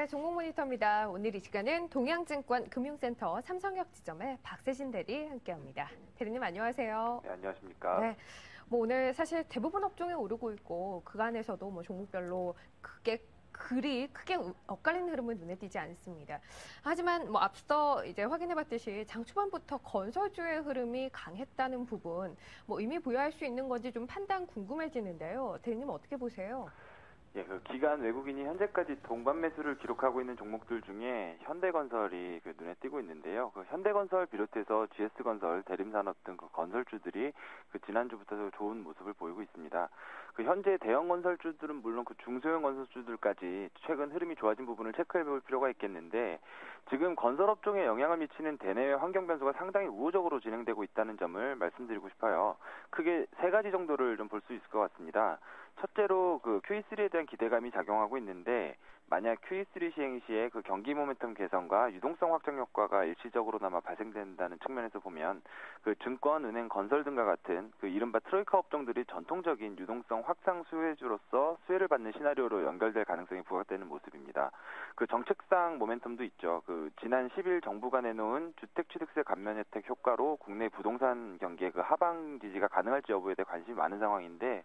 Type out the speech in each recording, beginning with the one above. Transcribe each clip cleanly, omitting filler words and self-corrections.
종목 모니터입니다. 오늘 이 시간은 동양증권 금융센터 삼성역 지점의 박세신 대리 함께합니다. 대리님 안녕하세요. 네, 안녕하십니까. 네, 오늘 사실 대부분 업종이 오르고 있고 그 안에서도 종목별로 크게 엇갈리는 흐름은 눈에 띄지 않습니다. 하지만 앞서 이제 확인해봤듯이 장 초반부터 건설주의 흐름이 강했다는 부분 의미 부여할 수 있는 건지 좀 판단 궁금해지는데요. 대리님 어떻게 보세요? 예, 기관 외국인이 현재까지 동반 매수를 기록하고 있는 종목들 중에 현대건설이 눈에 띄고 있는데요. 현대건설 비롯해서 GS건설, 대림산업 등 건설주들이 지난주부터 좋은 모습을 보이고 있습니다. 현재 대형 건설주들은 물론 중소형 건설주들까지 최근 흐름이 좋아진 부분을 체크해 볼 필요가 있겠는데, 지금 건설업종에 영향을 미치는 대내외 환경 변수가 상당히 우호적으로 진행되고 있다는 점을 말씀드리고 싶어요. 크게 세 가지 정도를 좀 볼 수 있을 것 같습니다. 첫째로 QE3에 대한 기대감이 작용하고 있는데, 만약 QE3 시행 시에 경기 모멘텀 개선과 유동성 확장 효과가 일시적으로나마 발생된다는 측면에서 보면 증권, 은행, 건설 등과 같은 이른바 트로이카 업종들이 전통적인 유동성 확장 수혜주로서 수혜를 받는 시나리오로 연결될 가능성이 부각되는 모습입니다. 정책상 모멘텀도 있죠. 지난 10일 정부가 내놓은 주택취득세 감면 혜택 효과로 국내 부동산 경기의 하방 지지가 가능할지 여부에 대해 관심이 많은 상황인데,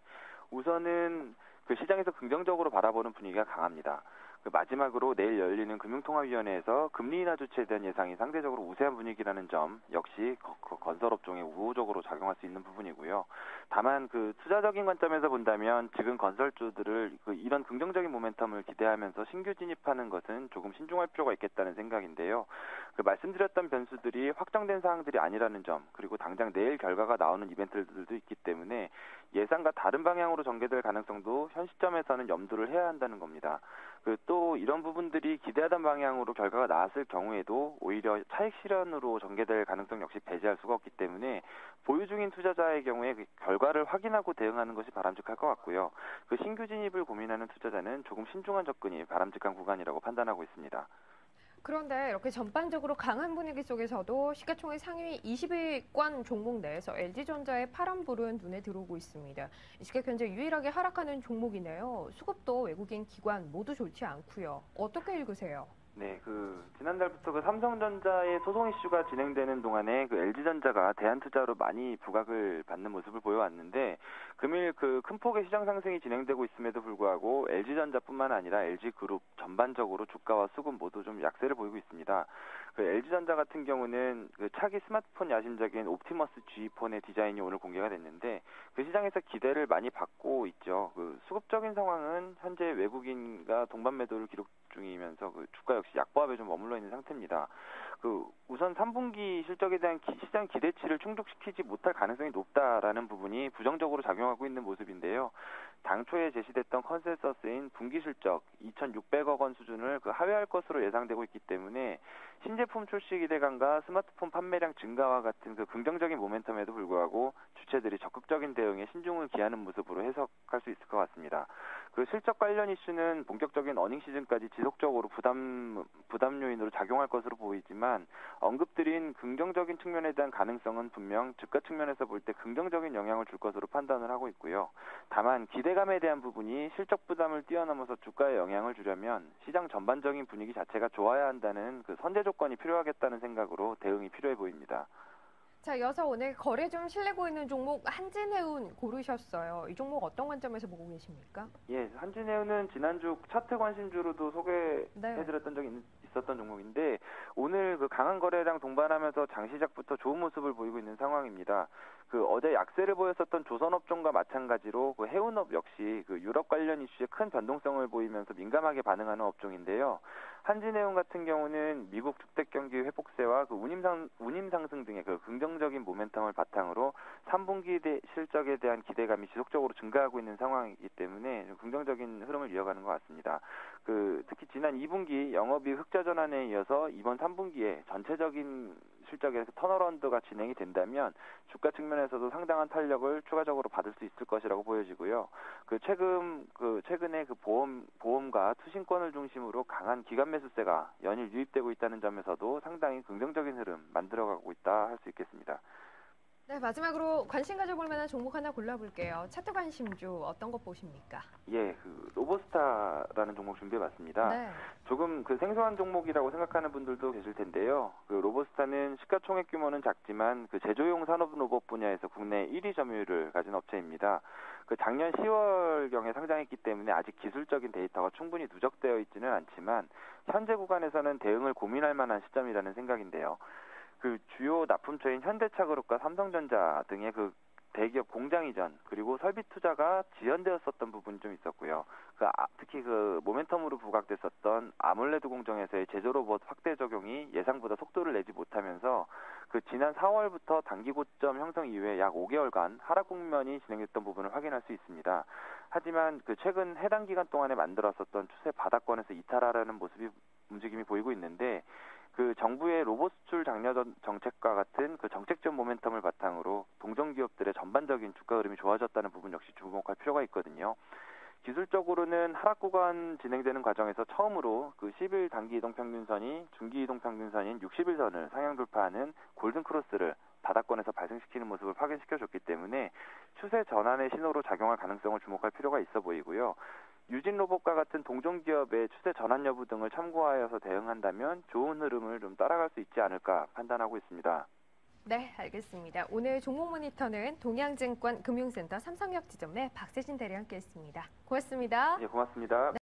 우선은 시장에서 긍정적으로 바라보는 분위기가 강합니다. 마지막으로 내일 열리는 금융통화위원회에서 금리 인하 조치에 대한 예상이 상대적으로 우세한 분위기라는 점 역시 건설업종에 우호적으로 작용할 수 있는 부분이고요. 다만 투자적인 관점에서 본다면 지금 건설주들을 이런 긍정적인 모멘텀을 기대하면서 신규 진입하는 것은 조금 신중할 필요가 있겠다는 생각인데요. 말씀드렸던 변수들이 확정된 사항들이 아니라는 점, 그리고 당장 내일 결과가 나오는 이벤트들도 있기 때문에 예상과 다른 방향으로 전개될 가능성도 현 시점에서는 염두를 해야 한다는 겁니다. 또 이런 부분들이 기대하던 방향으로 결과가 나왔을 경우에도 오히려 차익 실현으로 전개될 가능성 역시 배제할 수가 없기 때문에 보유 중인 투자자의 경우에 결과를 확인하고 대응하는 것이 바람직할 것 같고요. 신규 진입을 고민하는 투자자는 조금 신중한 접근이 바람직한 구간이라고 판단하고 있습니다. 그런데 이렇게 전반적으로 강한 분위기 속에서도 시가총액 상위 20위권 종목 내에서 LG전자의 파란불은 눈에 들어오고 있습니다. 이 시각 현재 유일하게 하락하는 종목이네요. 수급도 외국인 기관 모두 좋지 않고요. 어떻게 읽으세요? 네, 지난달부터 삼성전자의 소송 이슈가 진행되는 동안에 LG전자가 대한투자로 많이 부각을 받는 모습을 보여왔는데, 금일 큰 폭의 시장 상승이 진행되고 있음에도 불구하고 LG전자뿐만 아니라 LG그룹 전반적으로 주가와 수급 모두 좀 약세를 보이고 있습니다. LG전자 같은 경우는 차기 스마트폰 야심작인 옵티머스 G폰의 디자인이 오늘 공개가 됐는데, 시장에서 기대를 많이 받고 있죠. 수급적인 상황은 현재 외국인과 동반 매도를 기록 중이면서 주가 역시 약보합에 좀 머물러 있는 상태입니다. 우선 3분기 실적에 대한 시장 기대치를 충족시키지 못할 가능성이 높다라는 부분이 부정적으로 작용하고 있는 모습인데요. 당초에 제시됐던 컨센서스인 분기 실적 2,600억 원 수준을 하회할 것으로 예상되고 있기 때문에 신제품 출시 기대감과 스마트폰 판매량 증가와 같은 긍정적인 모멘텀에도 불구하고 주체들이 적극적인 대응에 신중을 기하는 모습으로 해석할 수 있을 것 같습니다. 실적 관련 이슈는 본격적인 어닝 시즌까지 지속적으로 부담 요인으로 작용할 것으로 보이지만, 언급드린 긍정적인 측면에 대한 가능성은 분명 주가 측면에서 볼 때 긍정적인 영향을 줄 것으로 판단을 하고 있고요. 다만 기대감에 대한 부분이 실적 부담을 뛰어넘어서 주가에 영향을 주려면 시장 전반적인 분위기 자체가 좋아야 한다는 선제 조건이 필요하겠다는 생각으로 대응이 필요해 보입니다. 자, 이어서 오늘 거래 좀 신뢰 보이는 종목 한진해운 고르셨어요. 이 종목 어떤 관점에서 보고 계십니까? 예, 한진해운은 지난주 차트 관심주로도 소개해드렸던 적이 있었던 종목인데, 오늘 강한 거래량 동반하면서 장 시작부터 좋은 모습을 보이고 있는 상황입니다. 어제 약세를 보였었던 조선업종과 마찬가지로 해운업 역시 유럽 관련 이슈에 큰 변동성을 보이면서 민감하게 반응하는 업종인데요. 한진해운 같은 경우는 미국 주택 경기 회복세와 운임 상승 등의 긍정적인 모멘텀을 바탕으로 3분기 실적에 대한 기대감이 지속적으로 증가하고 있는 상황이기 때문에 긍정적인 흐름을 이어가는 것 같습니다. 특히 지난 2분기 영업이익 흑자 전환에 이어서 이번 3분기에 전체적인 실적에서 턴어라운드가 진행이 된다면 주가 측면에서도 상당한 탄력을 추가적으로 받을 수 있을 것이라고 보여지고요. 최근에 보험과 투신권을 중심으로 강한 기관 매수세가 연일 유입되고 있다는 점에서도 상당히 긍정적인 흐름 만들어가고 있다 할 수 있겠습니다. 네, 마지막으로 관심 가져볼 만한 종목 하나 골라볼게요. 차트 관심주 어떤 거 보십니까? 예, 그 로보스타라는 종목 준비해봤습니다. 네. 조금 그 생소한 종목이라고 생각하는 분들도 계실 텐데요. 그 로보스타는 시가총액 규모는 작지만 그 제조용 산업 로봇 분야에서 국내 1위 점유율을 가진 업체입니다. 그 작년 10월경에 상장했기 때문에 아직 기술적인 데이터가 충분히 누적되어 있지는 않지만 현재 구간에서는 대응을 고민할 만한 시점이라는 생각인데요. 그 주요 납품처인 현대차그룹과 삼성전자 등의 그 대기업 공장 이전 그리고 설비 투자가 지연되었었던 부분이 좀 있었고요. 특히 그 모멘텀으로 부각됐었던 아몰레드 공정에서의 제조 로봇 확대 적용이 예상보다 속도를 내지 못하면서 그 지난 4월부터 단기 고점 형성 이후에 약 5개월간 하락 국면이 진행됐던 부분을 확인할 수 있습니다. 하지만 그 최근 해당 기간 동안에 만들었었던 추세 바닥권에서 이탈하라는 움직임이 보이고 있는데 그 정부의 로봇 수출 장려 정책과 같은 그 정책적 모멘텀을 바탕으로 동종 기업들의 전반적인 주가 흐름이 좋아졌다는 부분 역시 주목할 필요가 있거든요. 기술적으로는 하락 구간 진행되는 과정에서 처음으로 그 10일 단기 이동 평균선이 중기 이동 평균선인 60일선을 상향 돌파하는 골든 크로스를 바닥권에서 발생시키는 모습을 확인시켜줬기 때문에 추세 전환의 신호로 작용할 가능성을 주목할 필요가 있어 보이고요. 유진 로봇과 같은 동종 기업의 추세 전환 여부 등을 참고하여서 대응한다면 좋은 흐름을 좀 따라갈 수 있지 않을까 판단하고 있습니다. 네, 알겠습니다. 오늘 종목 모니터는 동양증권 금융센터 삼성역 지점의 박세진 대리 함께했습니다. 고맙습니다. 예, 고맙습니다. 네.